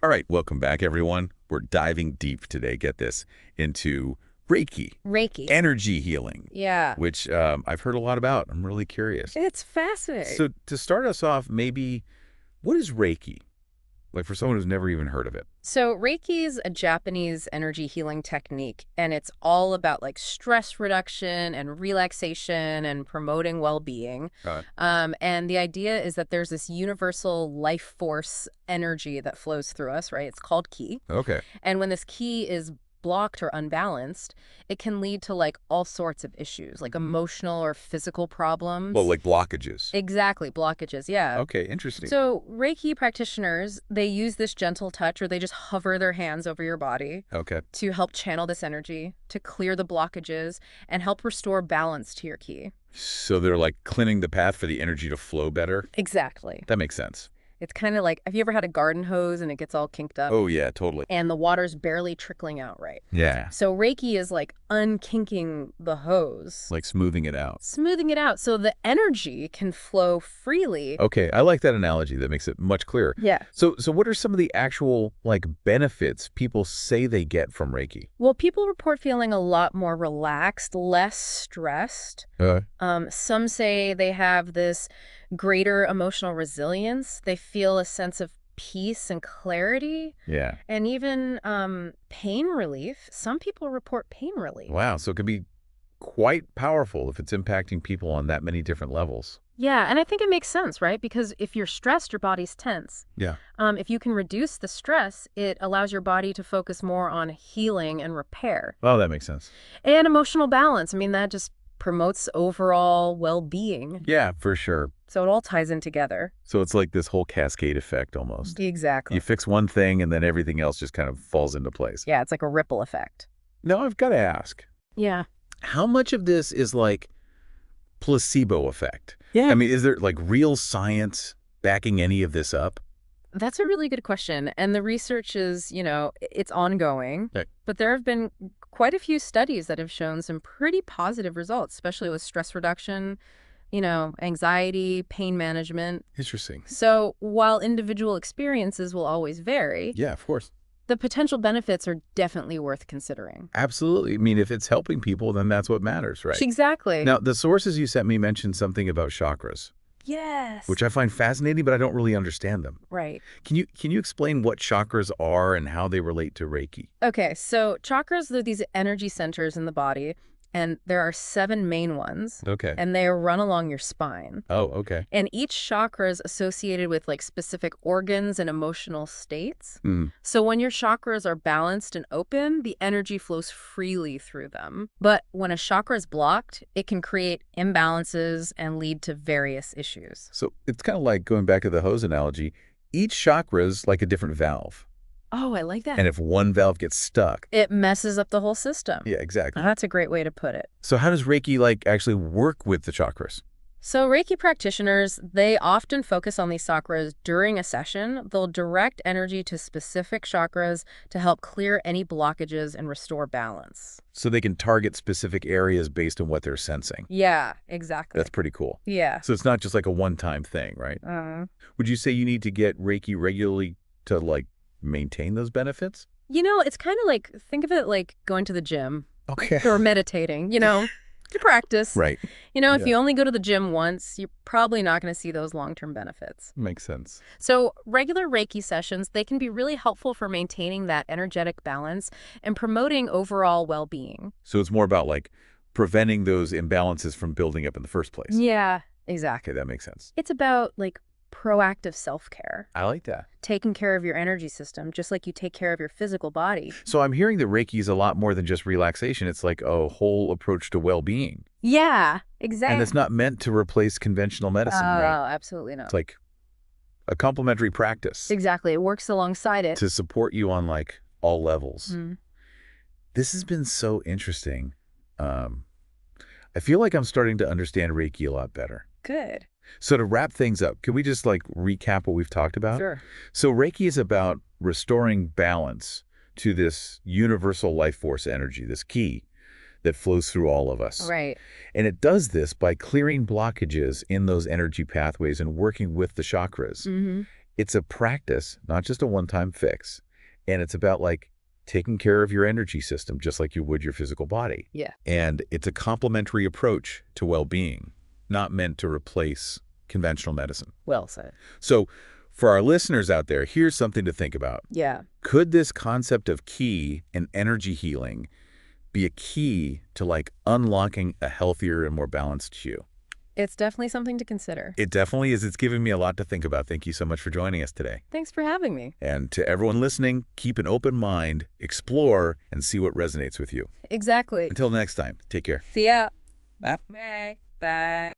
All right, welcome back, everyone. We're diving deep today, get this, into Reiki, Reiki. energy healing, Yeah. which I've heard a lot about. I'm really curious. It's fascinating. So to start us off, maybe, what is Reiki? Like for someone who's never even heard of it. So Reiki is a Japanese energy healing technique, and it's all about like stress reduction and relaxation and promoting well-being. Uh, And the idea is that there's this universal life force energy that flows through us, right? It's called ki. okay. And when this ki is blocked or unbalanced, it can lead to like all sorts of issues, like emotional or physical problems. Well, like blockages. Exactly, blockages, yeah. Okay, interesting. So Reiki practitioners, they use this gentle touch or they just hover their hands over your body Okay. to help channel this energy, to clear the blockages, and help restore balance to your ki. So they're like cleaning the path for the energy to flow better? Exactly. That makes sense. It's kind of like, have you ever had a garden hose and it gets all kinked up? Oh, yeah, totally. And the water's barely trickling out right. Yeah. So Reiki is like unkinking the hose. Like smoothing it out. Smoothing it out so the energy can flow freely. Okay, I like that analogy. That makes it much clearer. Yeah. So what are some of the actual, like, benefits people say they get from Reiki? Well, people report feeling a lot more relaxed, less stressed. Some say they have this greater emotional resilience. They feel a sense of peace and clarity, Yeah. and even pain relief. Some people report pain relief. Wow, so it can be quite powerful if it's impacting people on that many different levels. Yeah, and I think it makes sense, right? Because if you're stressed, your body's tense. Yeah. If you can reduce the stress, it allows your body to focus more on healing and repair. Oh, that makes sense. And emotional balance. I mean, that just promotes overall well-being. Yeah, for sure. So it all ties in together. So it's like this whole cascade effect almost. Exactly. You fix one thing and then everything else just kind of falls into place. Yeah, it's like a ripple effect. Now, I've got to ask, Yeah. how much of this is like placebo effect? Yeah. I mean, is there like real science backing any of this up? That's a really good question. And the research is, it's ongoing. Okay. But there have been quite a few studies that have shown some pretty positive results, especially with stress reduction, anxiety, pain management. Interesting. So while individual experiences will always vary, Yeah, of course. the potential benefits are definitely worth considering. Absolutely. I mean, if it's helping people, then that's what matters, right? Exactly. Now, the sources you sent me mentioned something about chakras, Yes. which I find fascinating, but I don't really understand them. Right. Can you explain what chakras are and how they relate to Reiki? Okay, so chakras are these energy centers in the body, and there are 7 main ones, Okay. and they run along your spine. Oh, okay. And each chakra is associated with like specific organs and emotional states. Mm. So when your chakras are balanced and open, the energy flows freely through them. But when a chakra is blocked, it can create imbalances and lead to various issues. So it's kind of like going back to the hose analogy. Each chakra is like a different valve. Oh, I like that. And if one valve gets stuck, It messes up the whole system. yeah, exactly. That's a great way to put it. So how does Reiki like actually work with the chakras? So Reiki practitioners, they often focus on these chakras during a session. They'll direct energy to specific chakras to help clear any blockages and restore balance. So they can target specific areas based on what they're sensing. Yeah, exactly. That's pretty cool. Yeah. So it's not just like a one-time thing, right? Would you say you need to get Reiki regularly to like maintain those benefits? It's kind of like, think of it like going to the gym Okay. or meditating, to practice. Right. If Yeah. you only go to the gym once, you're probably not going to see those long-term benefits. Makes sense. So regular Reiki sessions, they can be really helpful for maintaining that energetic balance and promoting overall well-being. So it's more about like preventing those imbalances from building up in the first place. Yeah, exactly. Okay, that makes sense. It's about like proactive self-care, I like that. taking care of your energy system, just like you take care of your physical body. So I'm hearing that Reiki is a lot more than just relaxation. It's like a whole approach to well-being. Yeah, exactly. And it's not meant to replace conventional medicine, Oh, right? absolutely not. It's like a complementary practice Exactly. It works alongside it. to support you on like all levels. Mm. This has been so interesting. I feel like I'm starting to understand Reiki a lot better. Good. So to wrap things up, can we just like recap what we've talked about? Sure. So Reiki is about restoring balance to this universal life force energy, this ki that flows through all of us. Right. And it does this by clearing blockages in those energy pathways and working with the chakras. Mm-hmm. It's a practice, not just a one-time fix. And it's about like taking care of your energy system just like you would your physical body. Yeah. And it's a complementary approach to well-being, not meant to replace conventional medicine. Well said. So for our listeners out there, here's something to think about. Yeah. Could this concept of ki and energy healing be a key to like unlocking a healthier and more balanced you? It's definitely something to consider. It definitely is. It's given me a lot to think about. Thank you so much for joining us today. Thanks for having me. And to everyone listening, keep an open mind, explore, and see what resonates with you. Exactly. Until next time, take care. See ya. Bye. Bye. Bye.